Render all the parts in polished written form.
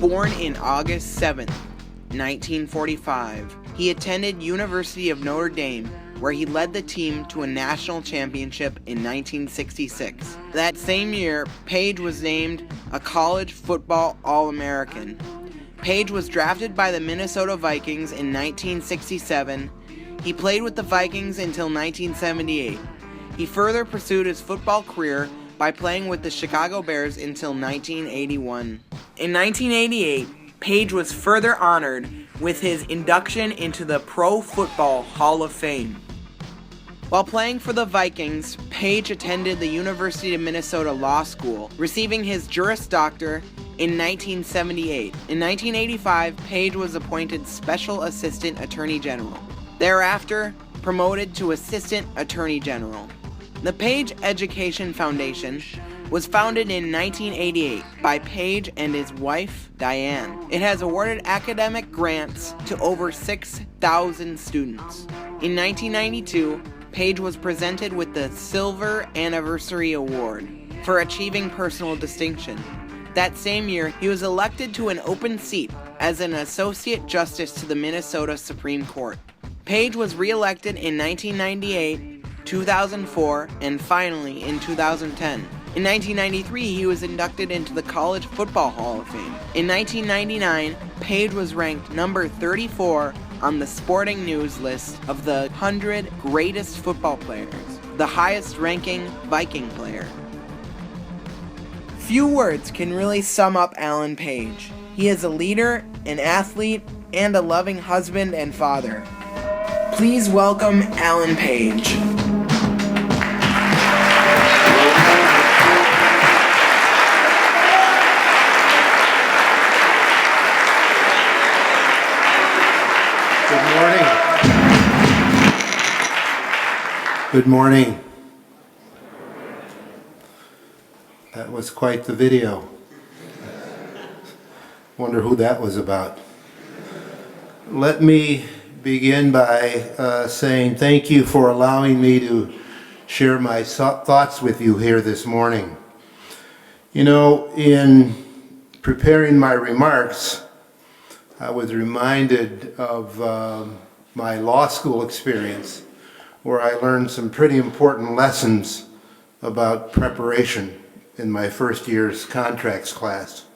Born in August 7th, 1945, he attended University of Notre Dame, where he led the team to a national championship in 1966. That same year, Page was named a college football All-American. Page was drafted by the Minnesota Vikings in 1967. He played with the Vikings until 1978. He further pursued his football career by playing with the Chicago Bears until 1981. In 1988, Page was further honored with his induction into the Pro Football Hall of Fame. While playing for the Vikings, Page attended the University of Minnesota Law School, receiving his Juris Doctor in 1978. In 1985, Page was appointed Special Assistant Attorney General. Thereafter, promoted to Assistant Attorney General. The Page Education Foundation was founded in 1988 by Page and his wife, Diane. It has awarded academic grants to over 6,000 students. In 1992, Page was presented with the Silver Anniversary Award for achieving personal distinction. That same year, he was elected to an open seat as an Associate Justice to the Minnesota Supreme Court. Page was re-elected in 1998, 2004, and finally in 2010. In 1993, he was inducted into the College Football Hall of Fame. In 1999, Page was ranked number 34 on the Sporting News list of the 100 greatest football players, the highest ranking Viking player. Few words can really sum up Alan Page. He is a leader, an athlete, and a loving husband and father. Please welcome Alan Page. Good morning. Good morning. That was quite the video. Wonder who that was about. Let me begin by saying thank you for allowing me to share my thoughts with you here this morning. You know, in preparing my remarks, I was reminded of my law school experience, where I learned some pretty important lessons about preparation in my first year's contracts class.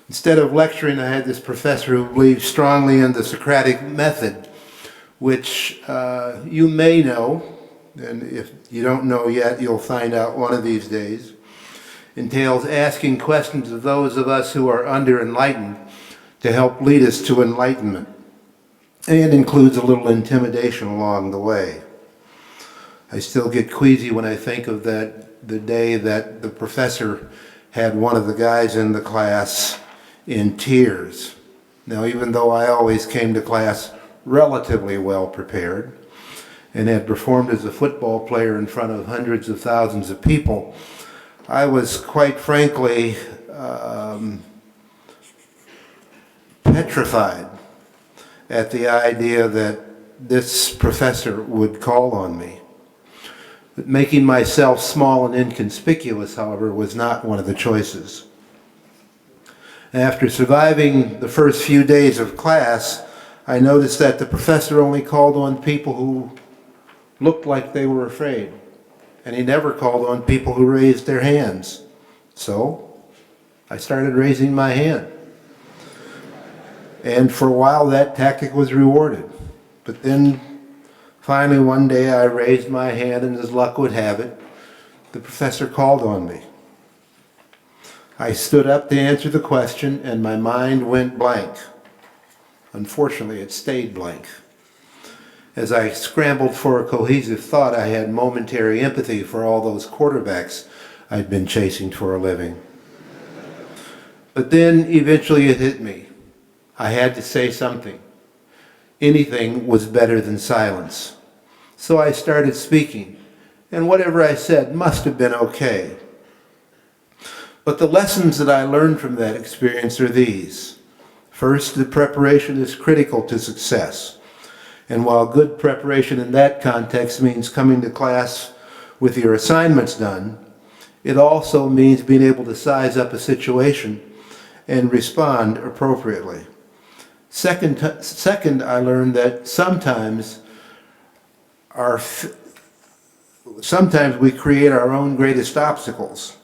Instead of lecturing, I had this professor who believed strongly in the Socratic method, which you may know, and if you don't know yet, you'll find out one of these days, entails asking questions of those of us who are under-enlightened to help lead us to enlightenment, and includes a little intimidation along the way. I still get queasy when I think of the day that the professor had one of the guys in the class in tears. Now, even though I always came to class relatively well prepared and had performed as a football player in front of hundreds of thousands of people, I was quite frankly petrified at the idea that this professor would call on me. But making myself small and inconspicuous, however, was not one of the choices. After surviving the first few days of class, I noticed that the professor only called on people who looked like they were afraid, and he never called on people who raised their hands. So I started raising my hand. And for a while that tactic was rewarded. But then finally one day I raised my hand, and as luck would have it, the professor called on me. I stood up to answer the question, and my mind went blank. Unfortunately, it stayed blank. As I scrambled for a cohesive thought, I had momentary empathy for all those quarterbacks I'd been chasing for a living. But then eventually it hit me. I had to say something. Anything was better than silence. So I started speaking, and whatever I said must have been okay. But the lessons that I learned from that experience are these. First, that preparation is critical to success. And while good preparation in that context means coming to class with your assignments done, it also means being able to size up a situation and respond appropriately. Second, I learned that sometimes we create our own greatest obstacles,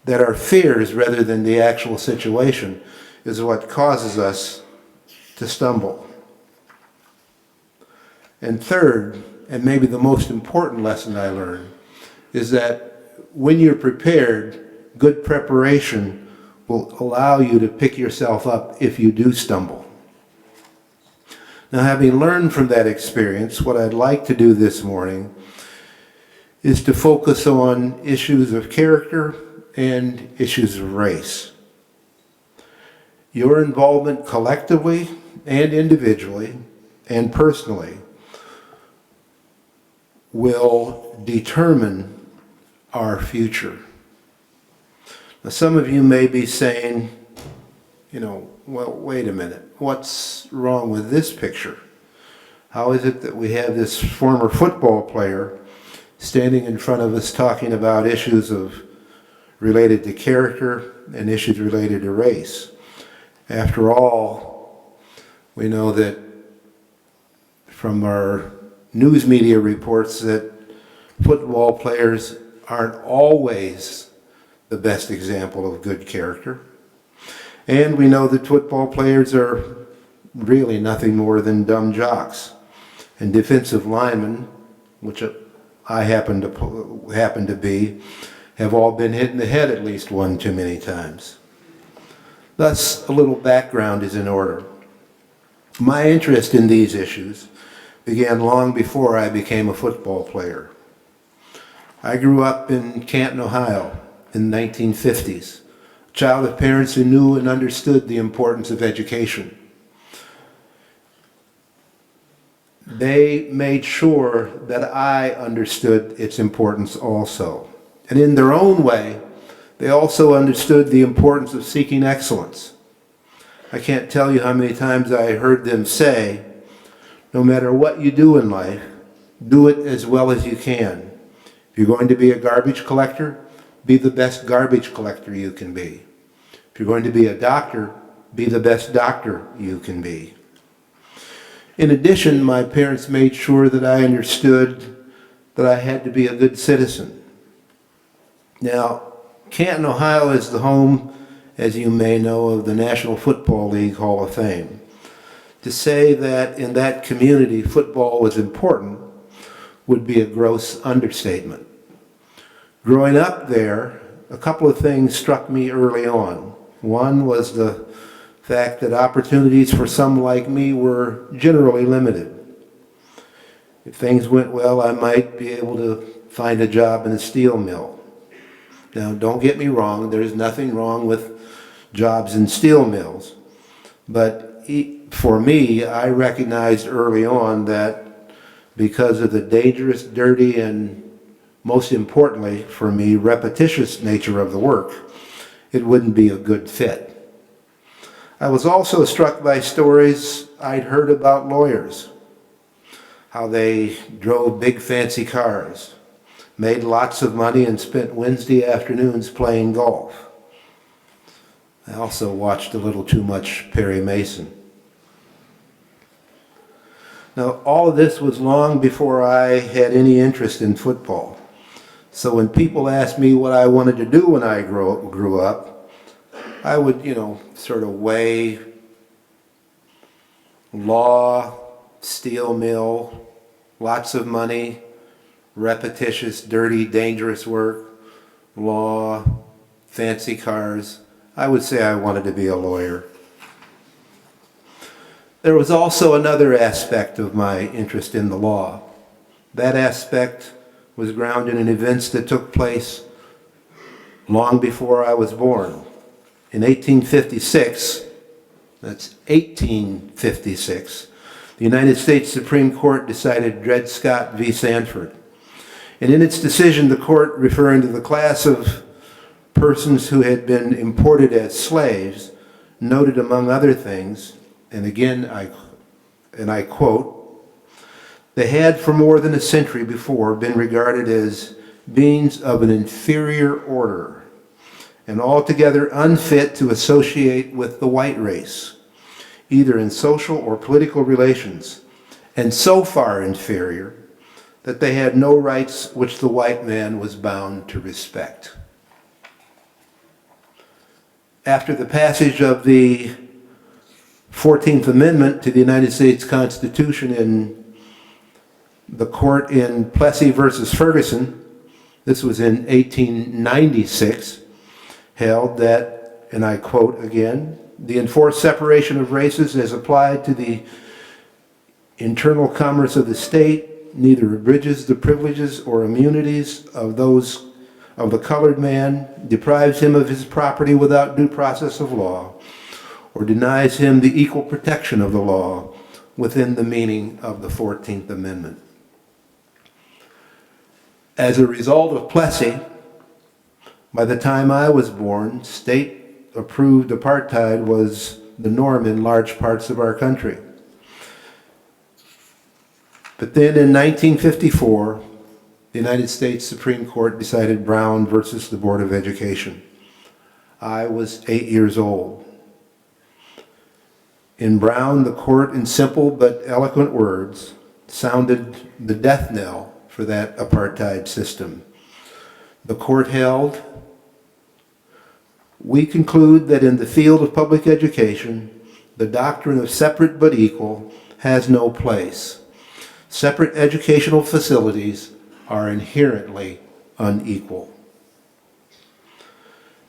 that our fears rather than the actual situation is what causes us to stumble. And third, and maybe the most important lesson I learned, is that when you're prepared, good preparation will allow you to pick yourself up if you do stumble. Now, having learned from that experience, what I'd like to do this morning is to focus on issues of character and issues of race. Your involvement collectively and individually and personally will determine our future. Now, some of you may be saying, well, wait a minute, what's wrong with this picture? How is it that we have this former football player standing in front of us talking about issues related to character and issues related to race? After all, we know that from our news media reports that football players aren't always the best example of good character. And we know that football players are really nothing more than dumb jocks. And defensive linemen, which I happen to be, have all been hit in the head at least one too many times. Thus, a little background is in order. My interest in these issues began long before I became a football player. I grew up in Canton, Ohio in the 1950s, a child of parents who knew and understood the importance of education. They made sure that I understood its importance also. And in their own way, they also understood the importance of seeking excellence. I can't tell you how many times I heard them say, no matter what you do in life, do it as well as you can. If you're going to be a garbage collector, be the best garbage collector you can be. If you're going to be a doctor, be the best doctor you can be. In addition, my parents made sure that I understood that I had to be a good citizen. Now, Canton, Ohio is the home, as you may know, of the National Football League Hall of Fame. To say that in that community football was important would be a gross understatement. Growing up there, a couple of things struck me early on. One was the fact that opportunities for some like me were generally limited. If things went well, I might be able to find a job in a steel mill. Now, don't get me wrong, there's nothing wrong with jobs in steel mills. But for me, I recognized early on that because of the dangerous, dirty, and most importantly for me, repetitious nature of the work, it wouldn't be a good fit. I was also struck by stories I'd heard about lawyers, how they drove big fancy cars, made lots of money, and spent Wednesday afternoons playing golf. I also watched a little too much Perry Mason. Now, all of this was long before I had any interest in football. So when people asked me what I wanted to do when I grew up, I would, sort of weigh law, steel mill, lots of money, repetitious, dirty, dangerous work, law, fancy cars. I would say I wanted to be a lawyer. There was also another aspect of my interest in the law. That aspect was grounded in events that took place long before I was born. In 1856, that's 1856, the United States Supreme Court decided Dred Scott v. Sanford. And in its decision, the court, referring to the class of persons who had been imported as slaves, noted among other things, and again, I quote, "They had for more than a century before been regarded as beings of an inferior order, and altogether unfit to associate with the white race, either in social or political relations, and so far inferior that they had no rights which the white man was bound to respect. After the passage of the 14th Amendment to the United States Constitution in the court in Plessy versus Ferguson, this was in 1896, held that, and I quote again, the enforced separation of races as applied to the internal commerce of the state neither abridges the privileges or immunities of those of the colored man, deprives him of his property without due process of law, or denies him the equal protection of the law within the meaning of the 14th Amendment. As a result of Plessy, by the time I was born, state-approved apartheid was the norm in large parts of our country. But then in 1954, the United States Supreme Court decided Brown versus the Board of Education. I was 8 years old. In Brown, the court, in simple but eloquent words, sounded the death knell for that apartheid system. The court held, we conclude that in the field of public education, the doctrine of separate but equal has no place. Separate educational facilities are inherently unequal.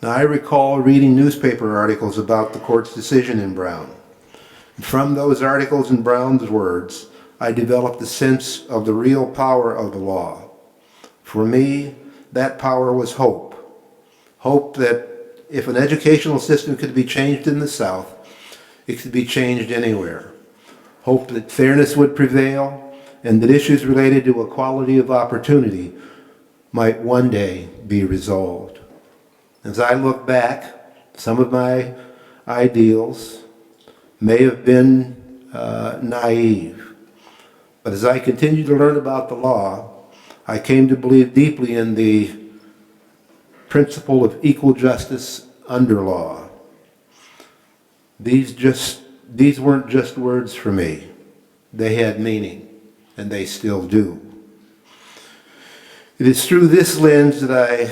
Now, I recall reading newspaper articles about the court's decision in Brown. And from those articles and Brown's words, I developed a sense of the real power of the law. For me, that power was hope. Hope that if an educational system could be changed in the South, it could be changed anywhere. Hope that fairness would prevail, and that issues related to equality of opportunity might one day be resolved. As I look back, some of my ideals may have been naive, but as I continued to learn about the law, I came to believe deeply in the principle of equal justice under law. These weren't just words for me. They had meaning. And they still do. It is through this lens that I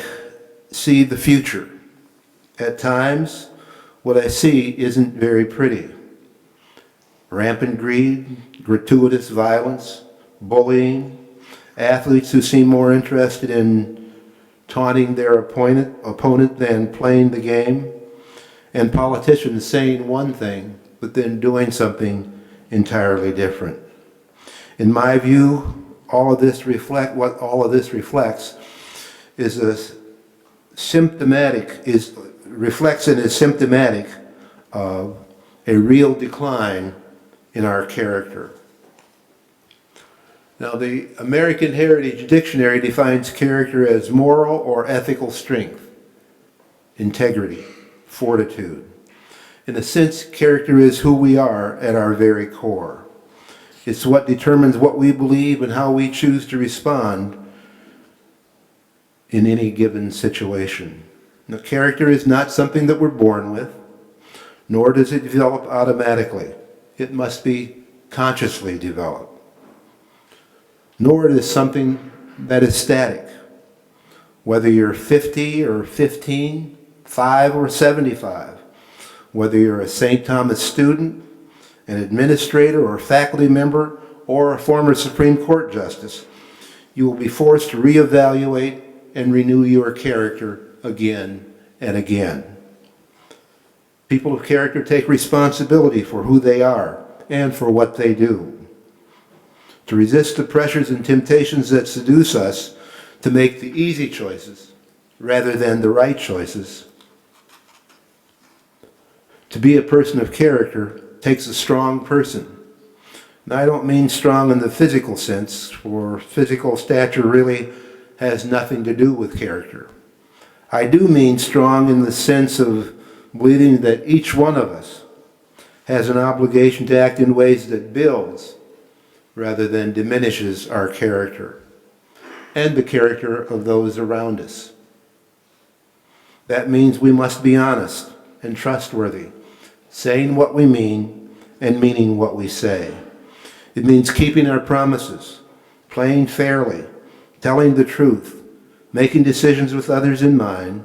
see the future. At times, what I see isn't very pretty. Rampant greed, gratuitous violence, bullying, athletes who seem more interested in taunting their opponent than playing the game, and politicians saying one thing, but then doing something entirely different. In my view, all of this reflects is symptomatic of a real decline in our character. Now, the American Heritage Dictionary defines character as moral or ethical strength, integrity, fortitude. In a sense, character is who we are at our very core. It's what determines what we believe and how we choose to respond in any given situation. Now, character is not something that we're born with, nor does it develop automatically. It must be consciously developed. Nor is it something that is static. Whether you're 50 or 15, 5 or 75, whether you're a St. Thomas student, an administrator or faculty member, or a former Supreme Court justice, you will be forced to reevaluate and renew your character again and again. People of character take responsibility for who they are and for what they do. To resist the pressures and temptations that seduce us to make the easy choices rather than the right choices. To be a person of character takes a strong person. And I don't mean strong in the physical sense, for physical stature really has nothing to do with character. I do mean strong in the sense of believing that each one of us has an obligation to act in ways that builds rather than diminishes our character and the character of those around us. That means we must be honest and trustworthy, saying what we mean and meaning what we say. It means keeping our promises, playing fairly, telling the truth, making decisions with others in mind,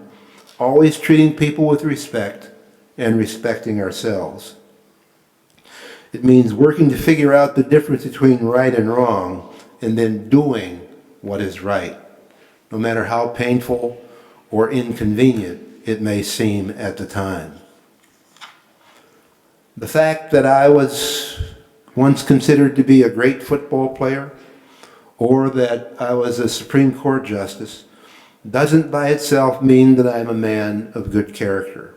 always treating people with respect, and respecting ourselves. It means working to figure out the difference between right and wrong, and then doing what is right, no matter how painful or inconvenient it may seem at the time. The fact that I was once considered to be a great football player, or that I was a Supreme Court justice, doesn't by itself mean that I'm a man of good character.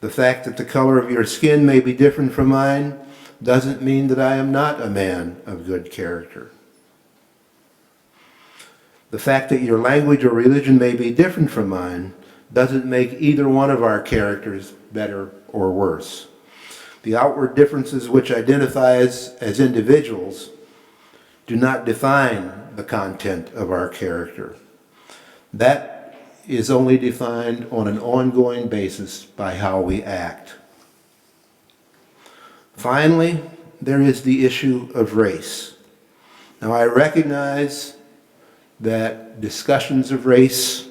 The fact that the color of your skin may be different from mine doesn't mean that I am not a man of good character. The fact that your language or religion may be different from mine doesn't make either one of our characters better or worse. The outward differences which identify us as individuals do not define the content of our character. That is only defined on an ongoing basis by how we act. Finally, there is the issue of race. Now, I recognize that discussions of race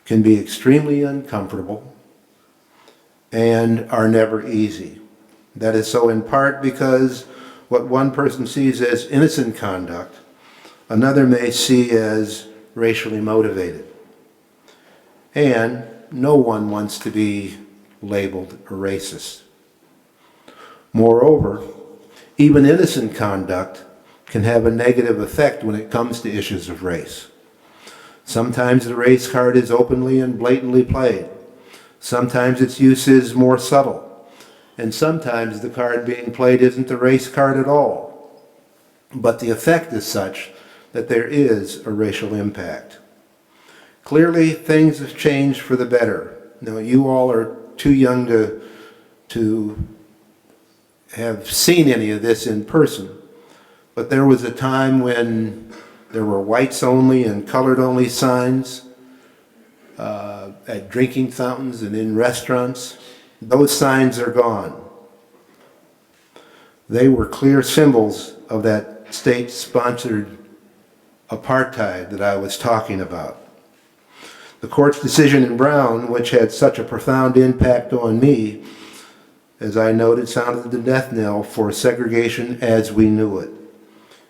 can be extremely uncomfortable and are never easy. That is so in part because what one person sees as innocent conduct, another may see as racially motivated. And no one wants to be labeled a racist. Moreover, even innocent conduct can have a negative effect when it comes to issues of race. Sometimes the race card is openly and blatantly played. Sometimes its use is more subtle. And sometimes the card being played isn't the race card at all. But the effect is such that there is a racial impact. Clearly, things have changed for the better. Now, you all are too young to have seen any of this in person. But there was a time when there were whites only and colored only signs at drinking fountains and in restaurants. Those signs are gone. They were clear symbols of that state-sponsored apartheid that I was talking about. The court's decision in Brown, which had such a profound impact on me, as I noted, sounded the death knell for segregation as we knew it.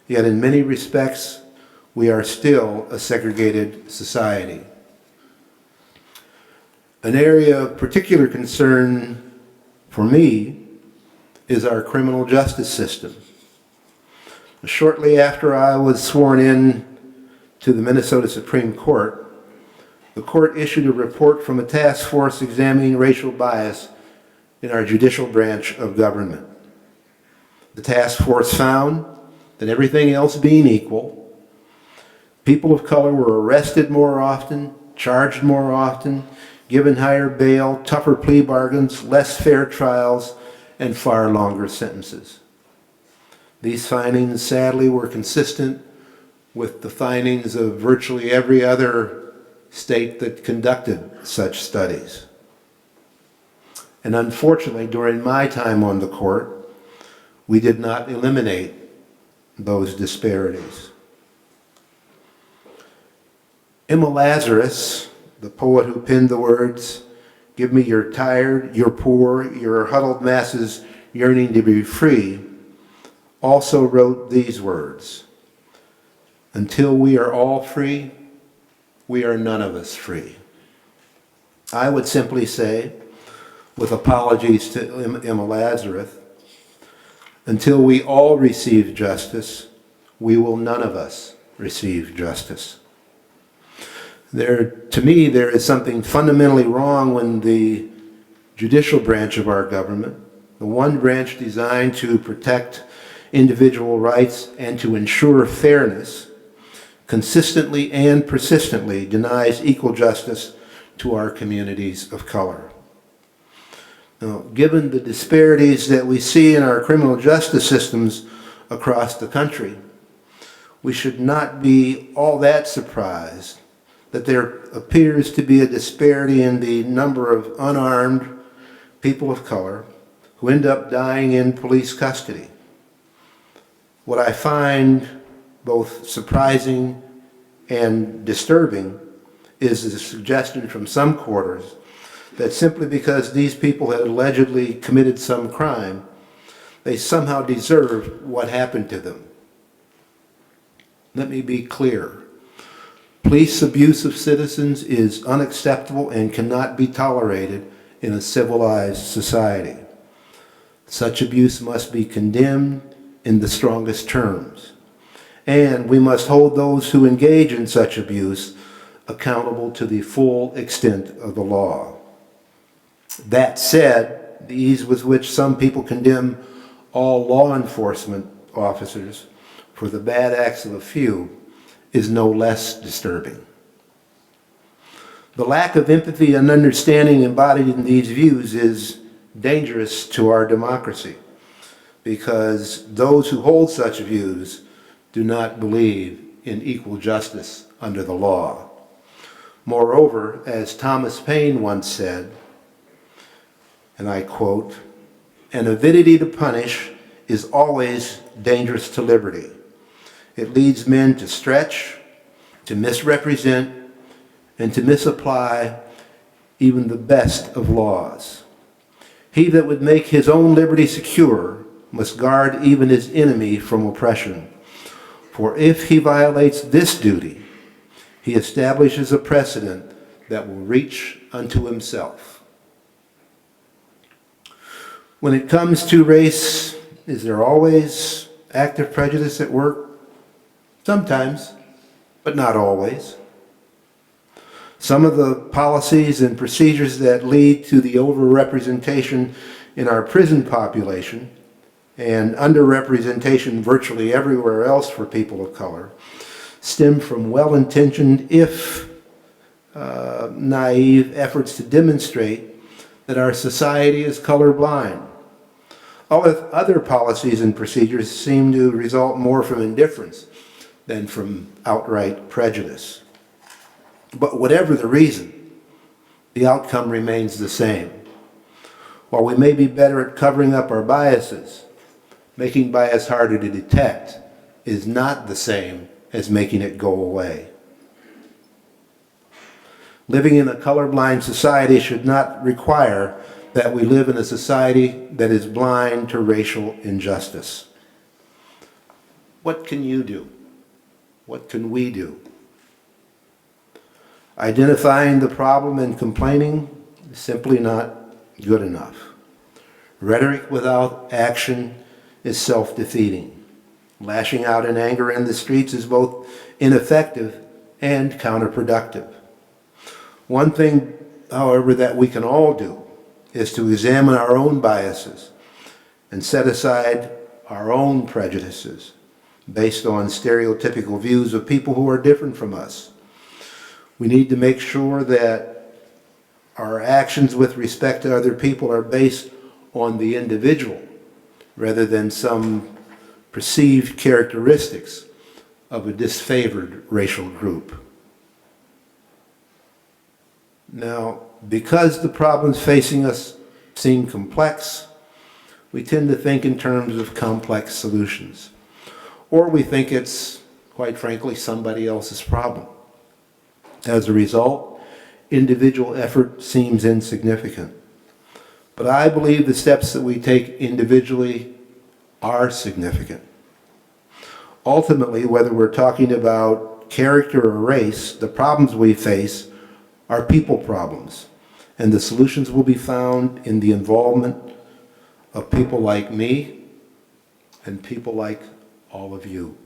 Yet in many respects, we are still a segregated society. An area of particular concern for me is our criminal justice system. Shortly after I was sworn in to the Minnesota Supreme Court, the court issued a report from a task force examining racial bias in our judicial branch of government. The task force found that everything else being equal, people of color were arrested more often, charged more often, given higher bail, tougher plea bargains, less fair trials, and far longer sentences. These findings, sadly, were consistent with the findings of virtually every other state that conducted such studies. And unfortunately, during my time on the court, we did not eliminate those disparities. Emma Lazarus, the poet who penned the words, "Give me your tired, your poor, your huddled masses yearning to be free," also wrote these words, "Until we are all free, we are none of us free." I would simply say, with apologies to Emma Lazarus, until we all receive justice, we will none of us receive justice. To me, there is something fundamentally wrong when the judicial branch of our government, the one branch designed to protect individual rights and to ensure fairness, consistently and persistently denies equal justice to our communities of color. Now, given the disparities that we see in our criminal justice systems across the country, we should not be all that surprised that there appears to be a disparity in the number of unarmed people of color who end up dying in police custody. What I find both surprising and disturbing is the suggestion from some quarters that simply because these people had allegedly committed some crime, they somehow deserve what happened to them. Let me be clear. Police abuse of citizens is unacceptable and cannot be tolerated in a civilized society. Such abuse must be condemned in the strongest terms. And we must hold those who engage in such abuse accountable to the full extent of the law. That said, the ease with which some people condemn all law enforcement officers for the bad acts of a few is no less disturbing. The lack of empathy and understanding embodied in these views is dangerous to our democracy, because those who hold such views do not believe in equal justice under the law. Moreover, as Thomas Paine once said, and I quote, "An avidity to punish is always dangerous to liberty. It leads men to stretch, to misrepresent, and to misapply even the best of laws. He that would make his own liberty secure must guard even his enemy from oppression. For if he violates this duty, he establishes a precedent that will reach unto himself." When it comes to race, is there always active prejudice at work? Sometimes, but not always. Some of the policies and procedures that lead to the overrepresentation in our prison population and underrepresentation virtually everywhere else for people of color stem from well-intentioned, if naive, efforts to demonstrate that our society is colorblind. Other policies and procedures seem to result more from indifference than from outright prejudice. But whatever the reason, the outcome remains the same. While we may be better at covering up our biases, making bias harder to detect is not the same as making it go away. Living in a colorblind society should not require that we live in a society that is blind to racial injustice. What can you do? What can we do? Identifying the problem and complaining is simply not good enough. Rhetoric without action is self-defeating. Lashing out in anger in the streets is both ineffective and counterproductive. One thing, however, that we can all do is to examine our own biases and set aside our own prejudices based on stereotypical views of people who are different from us. We need to make sure that our actions with respect to other people are based on the individual rather than some perceived characteristics of a disfavored racial group. Now, because the problems facing us seem complex, we tend to think in terms of complex solutions. Or we think it's, quite frankly, somebody else's problem. As a result, individual effort seems insignificant. But I believe the steps that we take individually are significant. Ultimately, whether we're talking about character or race, the problems we face are people problems, and the solutions will be found in the involvement of people like me and people like all of you.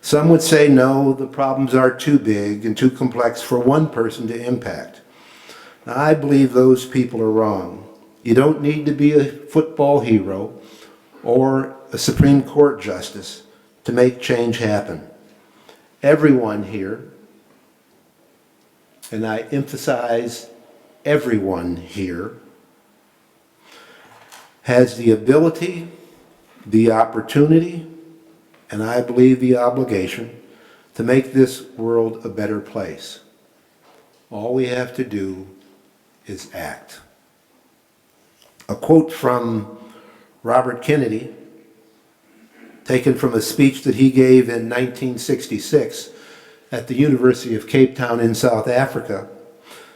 Some would say, no, the problems are too big and too complex for one person to impact. Now, I believe those people are wrong. You don't need to be a football hero or a Supreme Court justice to make change happen. Everyone here, and I emphasize everyone here, has the ability, the opportunity, and I believe the obligation to make this world a better place. All we have to do is act. A quote from Robert Kennedy, taken from a speech that he gave in 1966 at the University of Cape Town in South Africa,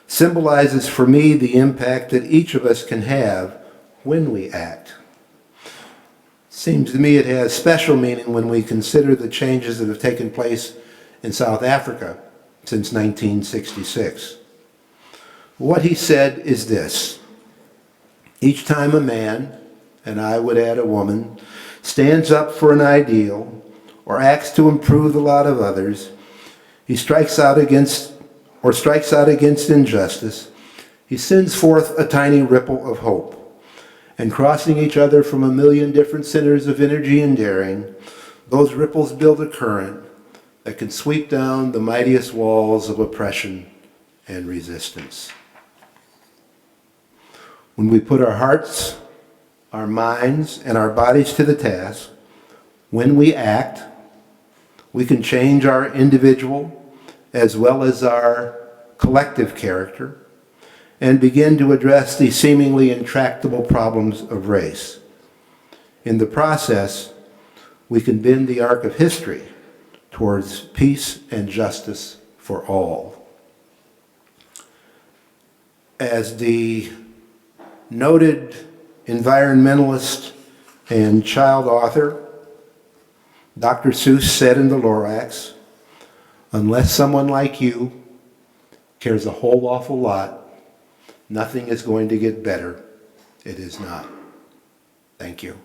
symbolizes for me the impact that each of us can have when we act. Seems to me it has special meaning when we consider the changes that have taken place in South Africa since 1966. What he said is this: each time a man, and I would add a woman, stands up for an ideal or acts to improve the lot of others, he strikes out against injustice, he sends forth a tiny ripple of hope. And crossing each other from a million different centers of energy and daring, those ripples build a current that can sweep down the mightiest walls of oppression and resistance. When we put our hearts, our minds, and our bodies to the task, when we act, we can change our individual as well as our collective character and begin to address the seemingly intractable problems of race. In the process, we can bend the arc of history towards peace and justice for all. As the noted environmentalist and child author Dr. Seuss said in the Lorax, unless someone like you cares a whole awful lot, nothing is going to get better. It is not. Thank you.